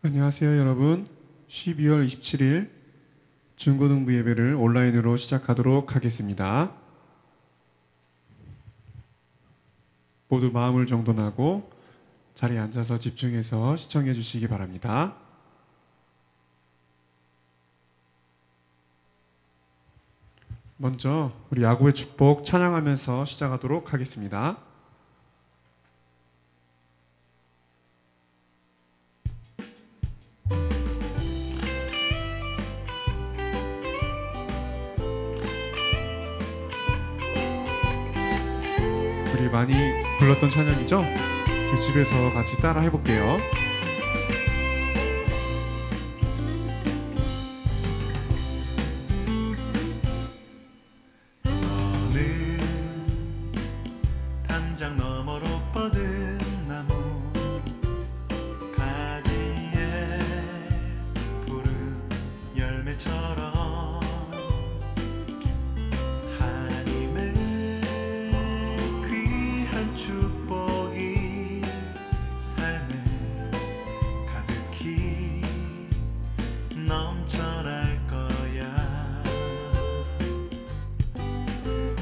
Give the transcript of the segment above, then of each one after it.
안녕하세요, 여러분. 12월 27일 중고등부 예배를 온라인으로 시작하도록 하겠습니다. 모두 마음을 정돈하고 자리에 앉아서 집중해서 시청해 주시기 바랍니다. 먼저 우리 야곱의 축복 찬양하면서 시작하도록 하겠습니다. 우리 많이 불렀던 찬양이죠? 집에서 같이 따라 해볼게요. 너는 담장 너머로 뻗은 나무 가지에 푸른 열매처럼 하나님의 귀한 축복이 삶에 가득히 넘쳐날 거야.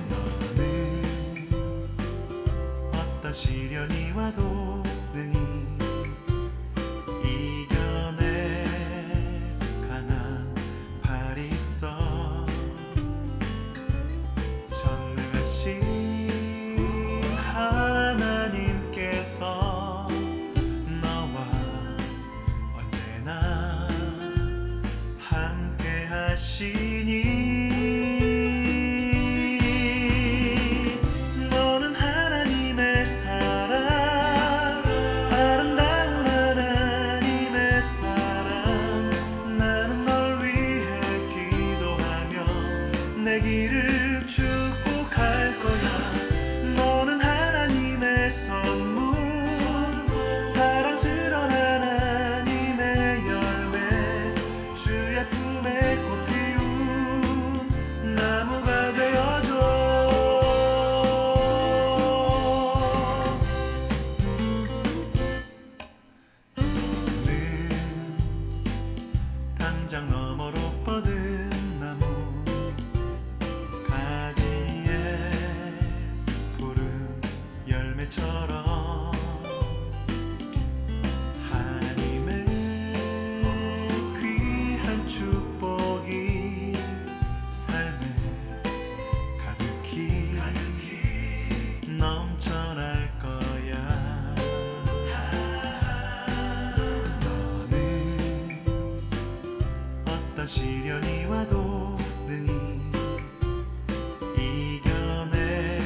너는 어떤 시련이 와도 능히 이겨내 강한 팔이 있어. 전능하신 하나님께서 너와 언제나 함께 하시니 너는 하나님의 사랑, 아름다운 하나님의 사랑. 나는 널 위해 기도하며 내 길을 축복할 거야. 너는 하나님의 선물, 사랑스러운 하나님의 열매, 주의 품에 꽃 피운 나무가 되어줘. 너는 담장 너머로 뻗은 나무 가지에 푸른 열매처럼 하나님의 귀한 축복이 삶에 가득히 넘쳐날 거야. 너는 어떤 시련이 와도 능히 이겨내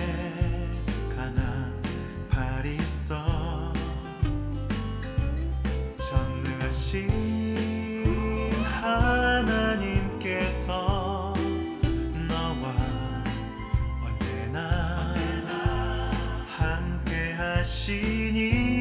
강한 팔이 있어. 전능하신 하나님께서 너와 언제나 함께 하시니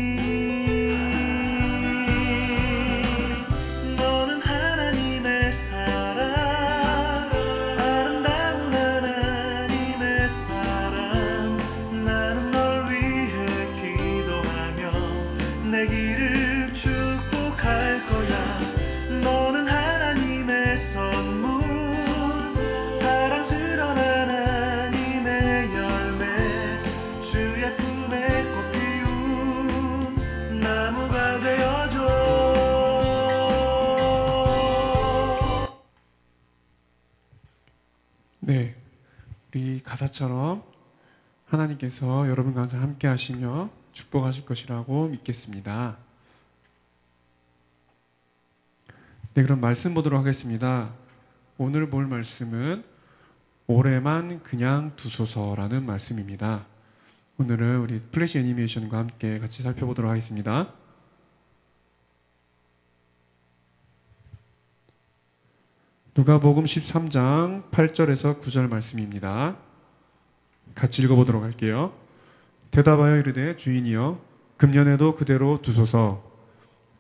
너는 하나님의 사랑, 아름다운 하나님의 사랑. 나는 널 위해 기도하며 내 길을 축복할 거야. 너는 하나님의 선물, 사랑스러운 하나님의 열매, 주의 품에 꽃 피운 나무가 되어줘. 네, 우리 가사처럼 하나님께서 여러분과 항상 함께 하시며 축복하실 것이라고 믿겠습니다. 네, 그럼 말씀 보도록 하겠습니다. 오늘 볼 말씀은 올해만 그냥 두소서라는 말씀입니다. 오늘은 우리 플래시 애니메이션과 함께 같이 살펴보도록 하겠습니다. 누가복음 13장 8절에서 9절 말씀입니다. 같이 읽어보도록 할게요. 대답하여 이르되 주인이여 금년에도 그대로 두소서.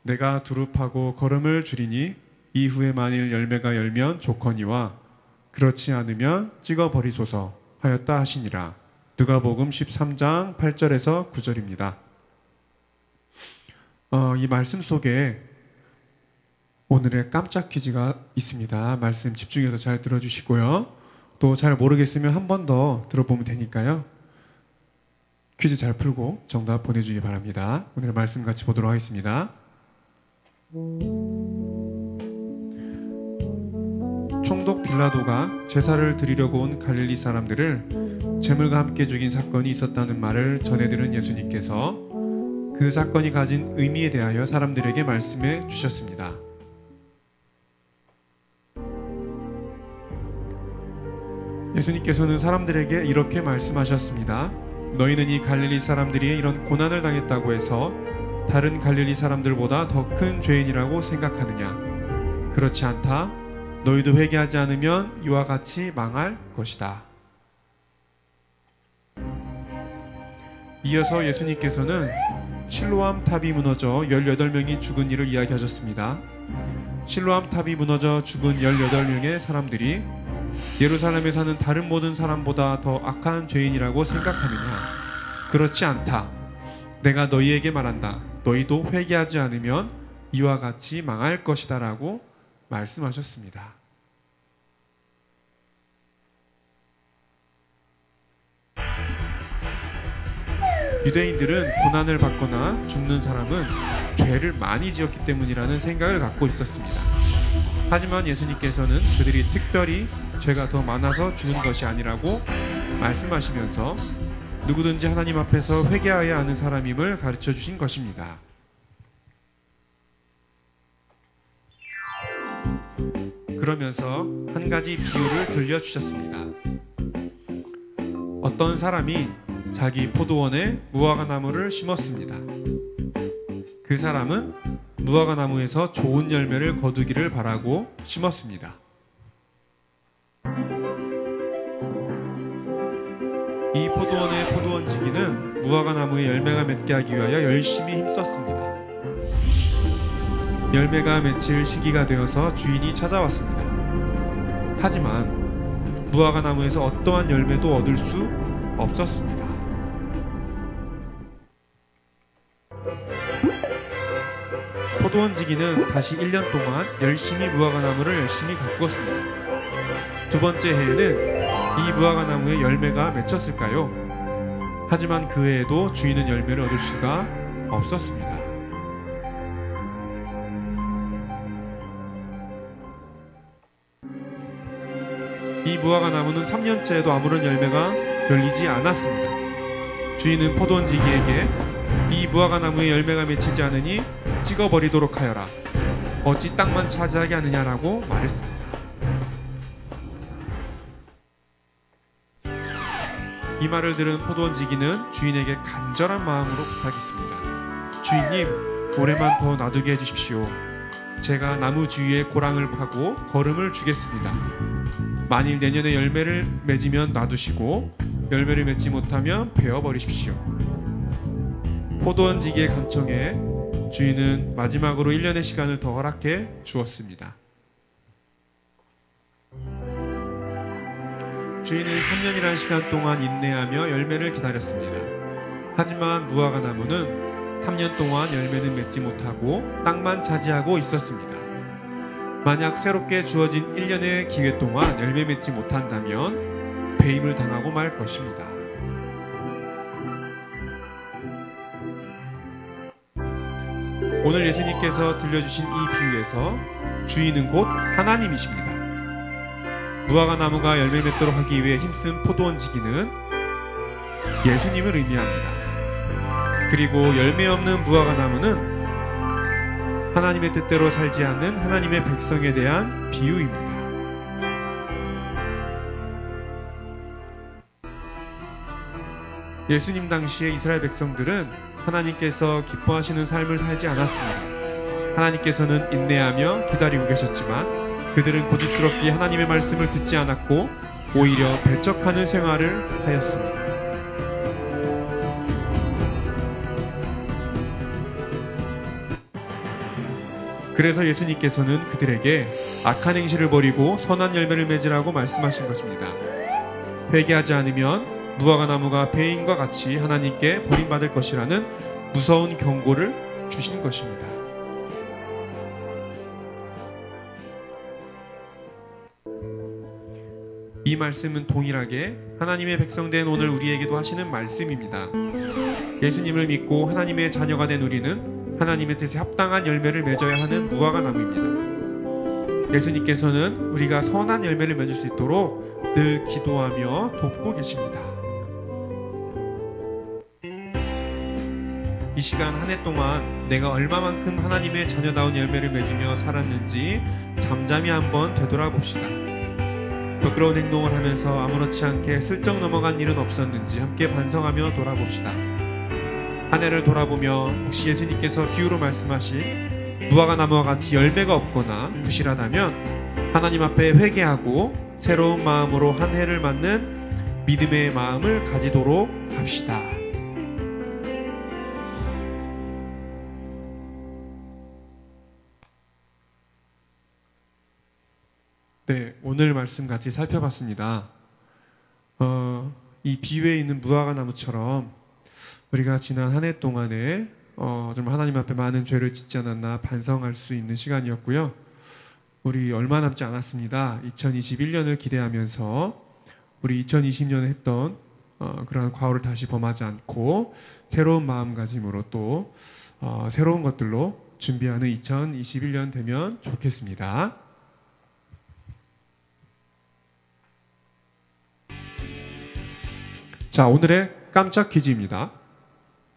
내가 두릅하고 거름을 줄이니 이후에 만일 열매가 열면 좋거니와 그렇지 않으면 찍어 버리소서 하였다 하시니라. 누가복음 13장 8절에서 9절입니다. 이 말씀 속에 오늘의 깜짝 퀴즈가 있습니다. 말씀 집중해서 잘 들어주시고요. 또 잘 모르겠으면 한 번 더 들어보면 되니까요. 퀴즈 잘 풀고 정답 보내주기 바랍니다. 오늘의 말씀 같이 보도록 하겠습니다. 총독 빌라도가 제사를 드리려고 온 갈릴리 사람들을 재물과 함께 죽인 사건이 있었다는 말을 전해들은 예수님께서 그 사건이 가진 의미에 대하여 사람들에게 말씀해 주셨습니다. 예수님께서는 사람들에게 이렇게 말씀하셨습니다. 너희는 이 갈릴리 사람들이 이런 고난을 당했다고 해서 다른 갈릴리 사람들보다 더 큰 죄인이라고 생각하느냐? 그렇지 않다. 너희도 회개하지 않으면 이와 같이 망할 것이다. 이어서 예수님께서는 실로암 탑이 무너져 18명이 죽은 일을 이야기하셨습니다. 실로암 탑이 무너져 죽은 18명의 사람들이 예루살렘에 사는 다른 모든 사람보다 더 악한 죄인이라고 생각하느냐? 그렇지 않다. 내가 너희에게 말한다. 너희도 회개하지 않으면 이와 같이 망할 것이다 라고 말씀하셨습니다. 유대인들은 고난을 받거나 죽는 사람은 죄를 많이 지었기 때문이라는 생각을 갖고 있었습니다. 하지만 예수님께서는 그들이 특별히 죄가 더 많아서 죽은 것이 아니라고 말씀하시면서 누구든지 하나님 앞에서 회개하여야 하는 사람임을 가르쳐 주신 것입니다. 그러면서 한 가지 비유를 들려주셨습니다. 어떤 사람이 자기 포도원에 무화과나무를 심었습니다. 그 사람은 무화과나무에서 좋은 열매를 거두기를 바라고 심었습니다. 이 포도원의 포도원지기는 무화과나무에 열매가 맺게 하기 위하여 열심히 힘썼습니다. 열매가 맺힐 시기가 되어서 주인이 찾아왔습니다. 하지만 무화과나무에서 어떠한 열매도 얻을 수 없었습니다. 포도원지기는 다시 1년 동안 열심히 무화과나무를 열심히 가꾸었습니다. 두 번째 해에는 이 무화과나무에 열매가 맺혔을까요? 하지만 그 해에도 주인은 열매를 얻을 수가 없었습니다. 이 무화과나무는 3년째에도 아무런 열매가 열리지 않았습니다. 주인은 포도원지기에게 이 무화과나무에 열매가 맺히지 않으니 찍어버리도록 하여라. 어찌 땅만 차지하게 하느냐라고 말했습니다. 이 말을 들은 포도원지기는 주인에게 간절한 마음으로 부탁했습니다. 주인님, 올해만 더 놔두게 해주십시오. 제가 나무 주위에 고랑을 파고 거름을 주겠습니다. 만일 내년에 열매를 맺으면 놔두시고 열매를 맺지 못하면 베어버리십시오. 포도원지기의 간청에 주인은 마지막으로 1년의 시간을 더 허락해 주었습니다. 주인은 3년이라는 시간 동안 인내하며 열매를 기다렸습니다. 하지만 무화과나무는 3년 동안 열매는 맺지 못하고 땅만 차지하고 있었습니다. 만약 새롭게 주어진 1년의 기회 동안 열매 맺지 못한다면 배임을 당하고 말 것입니다. 오늘 예수님께서 들려주신 이 비유에서 주인은 곧 하나님이십니다. 무화과나무가 열매 맺도록 하기 위해 힘쓴 포도원지기는 예수님을 의미합니다. 그리고 열매 없는 무화과나무는 하나님의 뜻대로 살지 않는 하나님의 백성에 대한 비유입니다. 예수님 당시의 이스라엘 백성들은 하나님께서 기뻐하시는 삶을 살지 않았습니다. 하나님께서는 인내하며 기다리고 계셨지만 그들은 고집스럽게 하나님의 말씀을 듣지 않았고 오히려 배척하는 생활을 하였습니다. 그래서 예수님께서는 그들에게 악한 행실을 버리고 선한 열매를 맺으라고 말씀하신 것입니다. 회개하지 않으면 무화과나무가 배임과 같이 하나님께 버림받을 것이라는 무서운 경고를 주신 것입니다. 이 말씀은 동일하게 하나님의 백성된 오늘 우리에게도 하시는 말씀입니다. 예수님을 믿고 하나님의 자녀가 된 우리는 하나님의 뜻에 합당한 열매를 맺어야 하는 무화과 나무입니다. 예수님께서는 우리가 선한 열매를 맺을 수 있도록 늘 기도하며 돕고 계십니다. 이 시간 한 해 동안 내가 얼마만큼 하나님의 자녀다운 열매를 맺으며 살았는지 잠잠히 한번 되돌아봅시다. 부끄러운 행동을 하면서 아무렇지 않게 슬쩍 넘어간 일은 없었는지 함께 반성하며 돌아봅시다. 한 해를 돌아보며 혹시 예수님께서 비유로 말씀하신 무화과 나무와 같이 열매가 없거나 부실하다면 하나님 앞에 회개하고 새로운 마음으로 한 해를 맞는 믿음의 마음을 가지도록 합시다. 네, 오늘 말씀 같이 살펴봤습니다. 이 비유에 있는 무화과 나무처럼 우리가 지난 한 해 동안에 정말 하나님 앞에 많은 죄를 짓지 않았나 반성할 수 있는 시간이었고요. 우리 얼마 남지 않았습니다. 2021년을 기대하면서 우리 2020년에 했던 그러한 과오를 다시 범하지 않고 새로운 마음가짐으로 또 새로운 것들로 준비하는 2021년 되면 좋겠습니다. 자, 오늘의 깜짝 퀴즈입니다.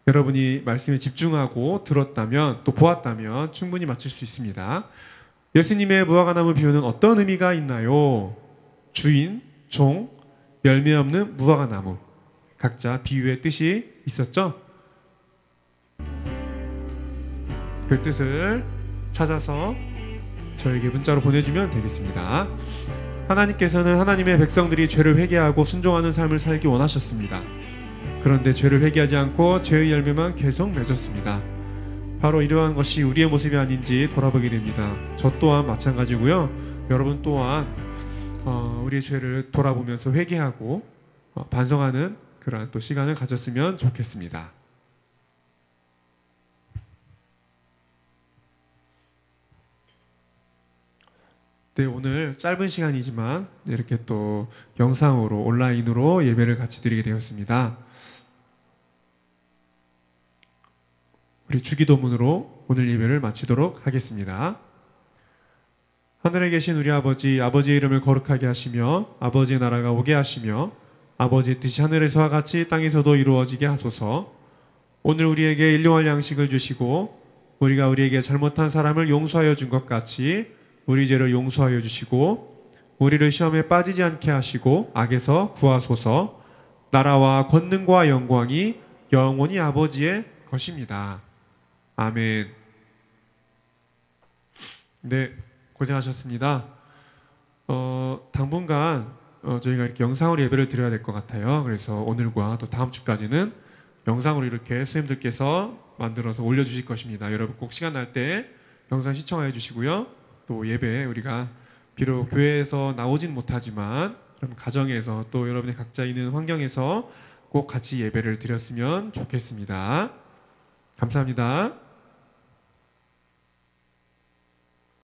여러분이 말씀에 집중하고 들었다면 또 보았다면 충분히 맞출 수 있습니다. 예수님의 무화과나무 비유는 어떤 의미가 있나요? 주인, 종, 열매 없는 무화과나무. 각자 비유의 뜻이 있었죠? 그 뜻을 찾아서 저에게 문자로 보내주면 되겠습니다. 하나님께서는 하나님의 백성들이 죄를 회개하고 순종하는 삶을 살기 원하셨습니다. 그런데 죄를 회개하지 않고 죄의 열매만 계속 맺었습니다. 바로 이러한 것이 우리의 모습이 아닌지 돌아보게 됩니다. 저 또한 마찬가지고요. 여러분 또한 우리의 죄를 돌아보면서 회개하고 반성하는 그러한 또 시간을 가졌으면 좋겠습니다. 네, 오늘 짧은 시간이지만 이렇게 또 영상으로 온라인으로 예배를 같이 드리게 되었습니다. 우리 주기도문으로 오늘 예배를 마치도록 하겠습니다. 하늘에 계신 우리 아버지, 아버지의 이름을 거룩하게 하시며 아버지의 나라가 오게 하시며 아버지의 뜻이 하늘에서와 같이 땅에서도 이루어지게 하소서. 오늘 우리에게 일용할 양식을 주시고 우리가 우리에게 잘못한 사람을 용서하여 준 것 같이 우리 죄를 용서하여 주시고 우리를 시험에 빠지지 않게 하시고 악에서 구하소서. 나라와 권능과 영광이 영원히 아버지의 것입니다. 아멘. 네, 고생하셨습니다. 당분간 저희가 이렇게 영상으로 예배를 드려야 될 것 같아요. 그래서 오늘과 또 다음 주까지는 영상으로 이렇게 선생님들께서 만들어서 올려주실 것입니다. 여러분 꼭 시간 날 때 영상 시청해 주시고요. 또 예배 우리가 비록 교회에서 나오진 못하지만 그럼 가정에서 또 여러분의 각자 있는 환경에서 꼭 같이 예배를 드렸으면 좋겠습니다. 감사합니다.